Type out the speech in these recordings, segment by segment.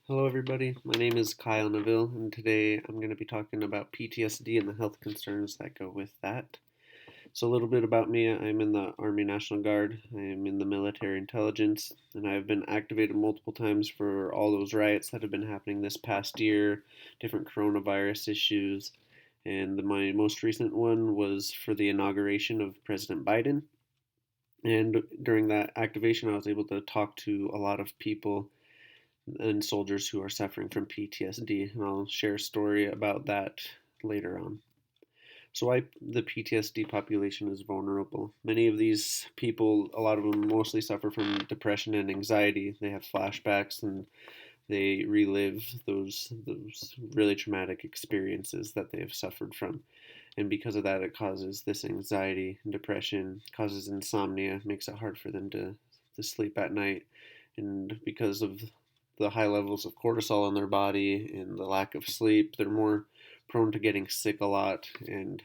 Hello, everybody. My name is Kyle Neville, and today I'm going to be talking about PTSD and the health concerns that go with that. So, a little bit about me: I'm in the Army National Guard, I am in the military intelligence, and I've been activated multiple times for all those riots that have been happening this past year, different coronavirus issues, and my most recent one was for the inauguration of President Biden. And during that activation, I was able to talk to a lot of people and soldiers who are suffering from PTSD, and I'll share a story about that later on. So, why the PTSD population is vulnerable. Many of these people, a lot of them mostly suffer from depression and anxiety. They have flashbacks and they relive those really traumatic experiences that they have suffered from. And because of that, it causes this anxiety and depression, causes insomnia, makes it hard for them to sleep at night. And because of the high levels of cortisol in their body and the lack of sleep, they're more prone to getting sick a lot and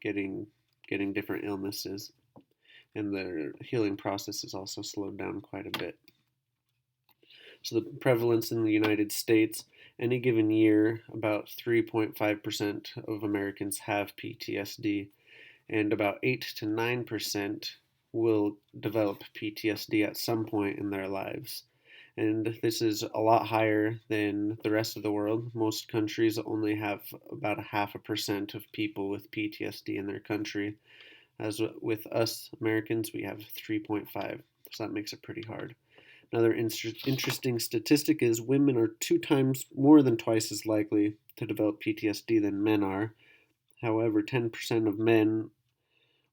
getting getting different illnesses. And their healing process is also slowed down quite a bit. So the prevalence in the United States, any given year, about 3.5% of Americans have PTSD, and about 8 to 9% will develop PTSD at some point in their lives. And this is a lot higher than the rest of the world. Most countries only have about a half a percent of people with PTSD in their country. As with us Americans, we have 3.5, so that makes it pretty hard. Another interesting statistic is women are two times more than twice as likely to develop PTSD than men are. However, 10% of men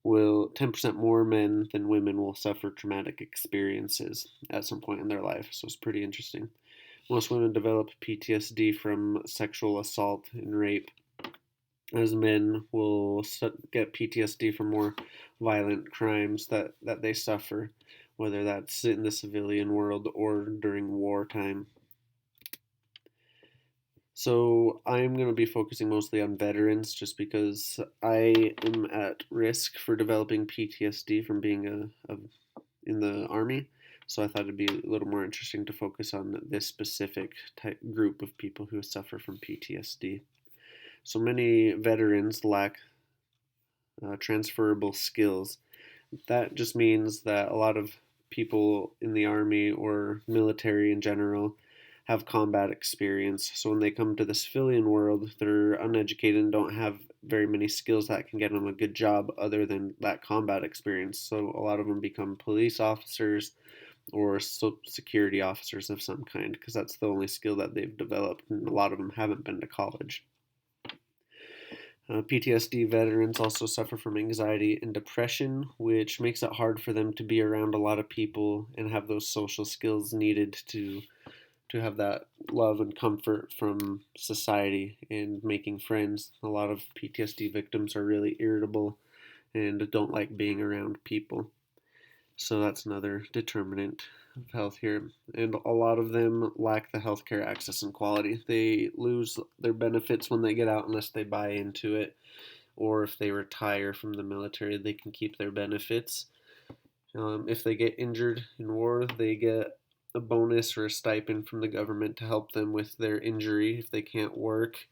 10% more men than women will suffer traumatic experiences at some point in their life. So it's pretty interesting. Most women develop PTSD from sexual assault and rape, as men will get PTSD from more violent crimes that they suffer, whether that's in the civilian world or during wartime. So I'm going to be focusing mostly on veterans just because I am at risk for developing PTSD from being in the army. So I thought it'd be a little more interesting to focus on this specific type group of people who suffer from PTSD. So many veterans lack transferable skills. That just means that a lot of people in the army or military in general have combat experience. So when they come to the civilian world, they're uneducated and don't have very many skills that can get them a good job other than that combat experience. So a lot of them become police officers or security officers of some kind because that's the only skill that they've developed, and a lot of them haven't been to college. PTSD veterans also suffer from anxiety and depression, which makes it hard for them to be around a lot of people and have those social skills needed to have that love and comfort from society and making friends. A lot of PTSD victims are really irritable and don't like being around people. So that's another determinant of health here. And a lot of them lack the healthcare access and quality. They lose their benefits when they get out unless they buy into it, or if they retire from the military, they can keep their benefits. If they get injured in war, they get a bonus or a stipend from the government to help them with their injury if they can't work.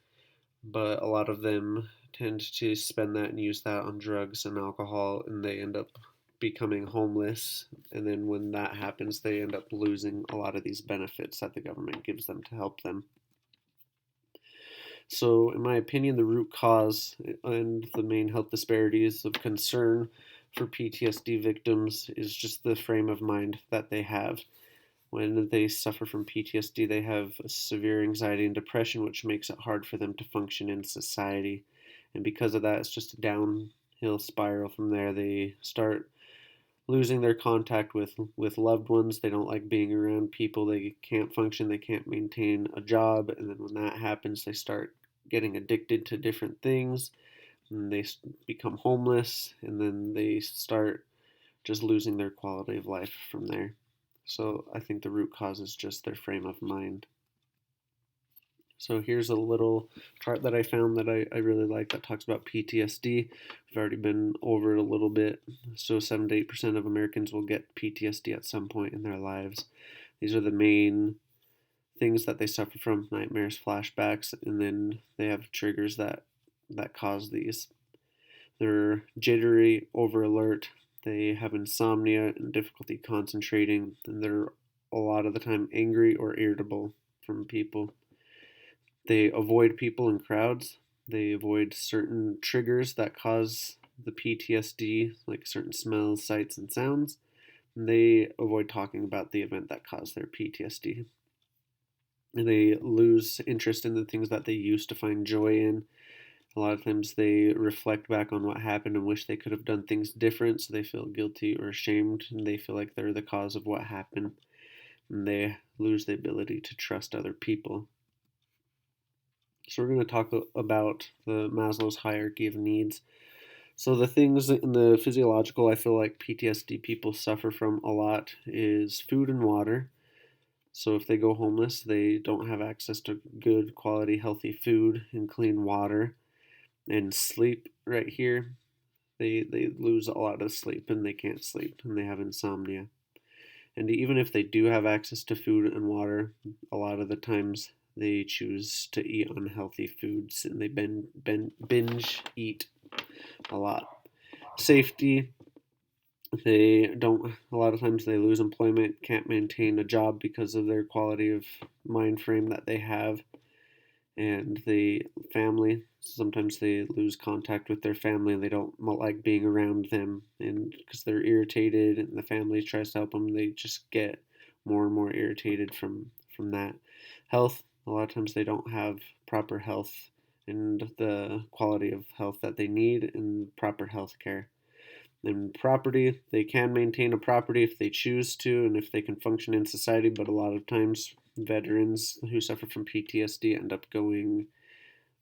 But a lot of them tend to spend that and use that on drugs and alcohol, and they end up becoming homeless. And then when that happens, they end up losing a lot of these benefits that the government gives them to help them. So, in my opinion, the root cause and the main health disparities of concern for PTSD victims is just the frame of mind that they have. When they suffer from PTSD, they have severe anxiety and depression, which makes it hard for them to function in society. And because of that, it's just a downhill spiral from there. They start losing their contact with loved ones. They don't like being around people. They can't function. They can't maintain a job. And then when that happens, they start getting addicted to different things. And they become homeless. And then they start just losing their quality of life from there. So I think the root cause is just their frame of mind. So here's a little chart that I found that I really like that talks about PTSD. We've already been over it a little bit. So 7 to 8% of Americans will get PTSD at some point in their lives. These are the main things that they suffer from: nightmares, flashbacks, and then they have triggers that cause these. They're jittery, over alert, they have insomnia and difficulty concentrating, and they're a lot of the time angry or irritable from people. They avoid people in crowds. They avoid certain triggers that cause the PTSD, like certain smells, sights, and sounds. And they avoid talking about the event that caused their PTSD. And they lose interest in the things that they used to find joy in. A lot of times they reflect back on what happened and wish they could have done things different, so they feel guilty or ashamed, and they feel like they're the cause of what happened. And they lose the ability to trust other people. So we're going to talk about the Maslow's hierarchy of needs. So the things in the physiological I feel like PTSD people suffer from a lot is food and water. So if they go homeless, they don't have access to good quality healthy food and clean water. And sleep right here, they lose a lot of sleep and they can't sleep and they have insomnia. And even if they do have access to food and water, a lot of the times they choose to eat unhealthy foods and they binge eat a lot. Safety, they don't, a lot of times they lose employment, can't maintain a job because of their quality of mind frame that they have. And the family, sometimes they lose contact with their family and they don't like being around them, and because they're irritated and the family tries to help them, they just get more and more irritated from that. Health, a lot of times they don't have proper health and the quality of health that they need and proper health care. And property, they can maintain a property if they choose to and if they can function in society, but a lot of times veterans who suffer from PTSD end up going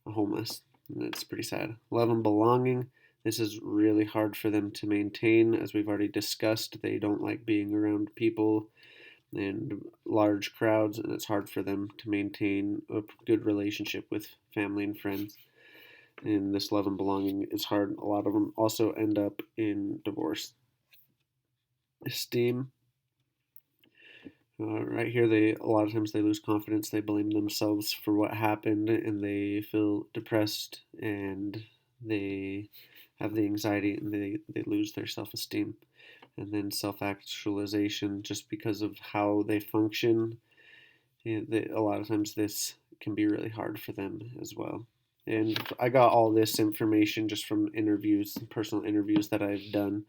homeless. And it's pretty sad. Love and belonging, this is really hard for them to maintain. As we've already discussed, they don't like being around people and large crowds, and it's hard for them to maintain a good relationship with family and friends. And this love and belonging is hard. A lot of them also end up in divorce. Esteem, right here, they a lot of times they lose confidence. They blame themselves for what happened, and they feel depressed, and they have the anxiety, and they lose their self-esteem. And then self-actualization, just because of how they function, a lot of times this can be really hard for them as well. And I got all this information just from interviews, personal interviews that I've done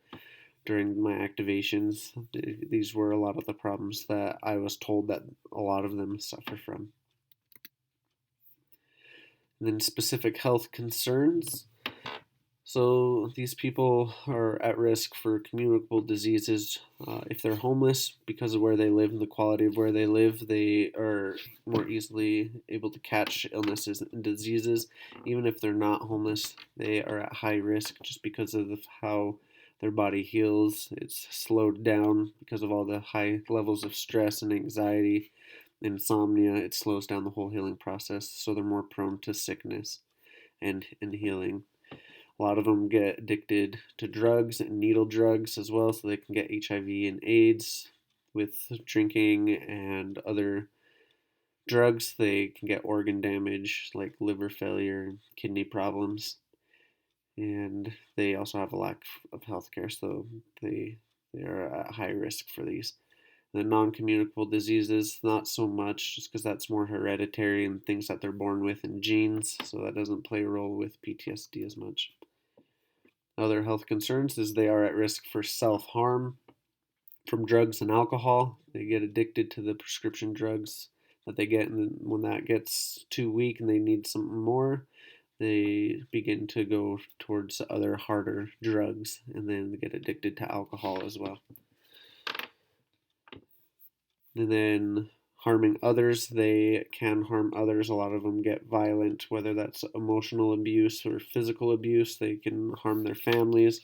during my activations. These were a lot of the problems that I was told that a lot of them suffer from. And then specific health concerns. So these people are at risk for communicable diseases. If they're homeless, because of where they live and the quality of where they live, they are more easily able to catch illnesses and diseases. Even if they're not homeless, they are at high risk just because of how their body heals. It's slowed down because of all the high levels of stress and anxiety, insomnia. It slows down the whole healing process, so they're more prone to sickness and healing. A lot of them get addicted to drugs and needle drugs as well, so they can get HIV and AIDS with drinking and other drugs. They can get organ damage like liver failure, kidney problems, and they also have a lack of health care, so they are at high risk for these. The non-communicable diseases, not so much, just because that's more hereditary and things that they're born with in genes, so that doesn't play a role with PTSD as much. Other health concerns is they are at risk for self-harm from drugs and alcohol. They get addicted to the prescription drugs that they get, and when that gets too weak and they need something more, they begin to go towards other harder drugs, and then they get addicted to alcohol as well. And then harming others, they can harm others. A lot of them get violent, whether that's emotional abuse or physical abuse. They can harm their families.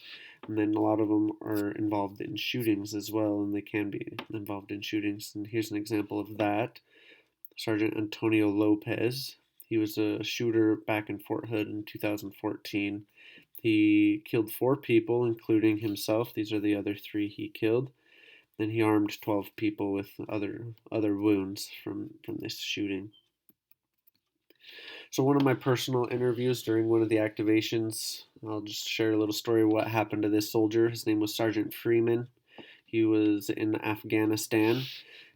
And then a lot of them are involved in shootings as well, and they can be involved in shootings. And here's an example of that. Sergeant Antonio Lopez, he was a shooter back in Fort Hood in 2014. He killed 4 people, including himself. These are the other 3 he killed. and he armed 12 people with other wounds from this shooting. So one of my personal interviews during one of the activations, I'll just share a little story of what happened to this soldier. His name was Sergeant Freeman. He was in Afghanistan,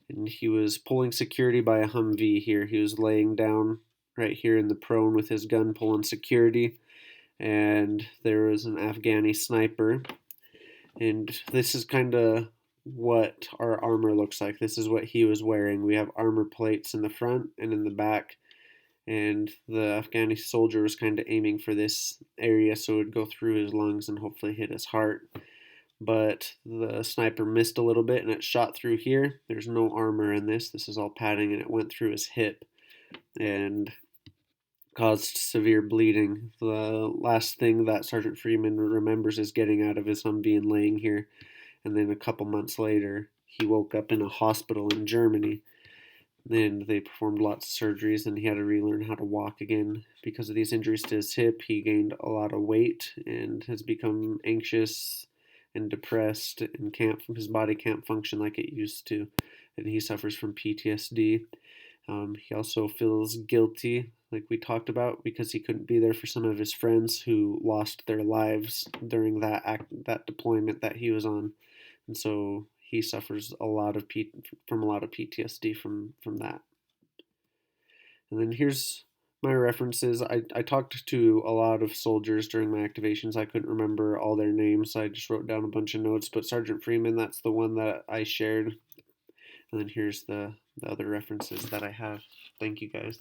and he was pulling security by a Humvee here. He was laying down right here in the prone with his gun pulling security, and there was an Afghani sniper. And this is kind of what our armor looks like. This is what he was wearing. We have armor plates in the front and in the back, and the Afghani soldier was kind of aiming for this area so it would go through his lungs and hopefully hit his heart. But the sniper missed a little bit and it shot through here. There's no armor in this. This is all padding, and it went through his hip and caused severe bleeding. The last thing that Sergeant Freeman remembers is getting out of his Humvee and laying here. And then a couple months later, he woke up in a hospital in Germany. And they performed lots of surgeries, and he had to relearn how to walk again because of these injuries to his hip. He gained a lot of weight and has become anxious and depressed, and his body can't function like it used to, and he suffers from PTSD. He also feels guilty, like we talked about, because he couldn't be there for some of his friends who lost their lives during that deployment that he was on, and so he suffers from a lot of PTSD from that. And then here's my references. I talked to a lot of soldiers during my activations. I couldn't remember all their names, so I just wrote down a bunch of notes. But Sergeant Freeman, that's the one that I shared. And then here's the other references that I have. Thank you guys.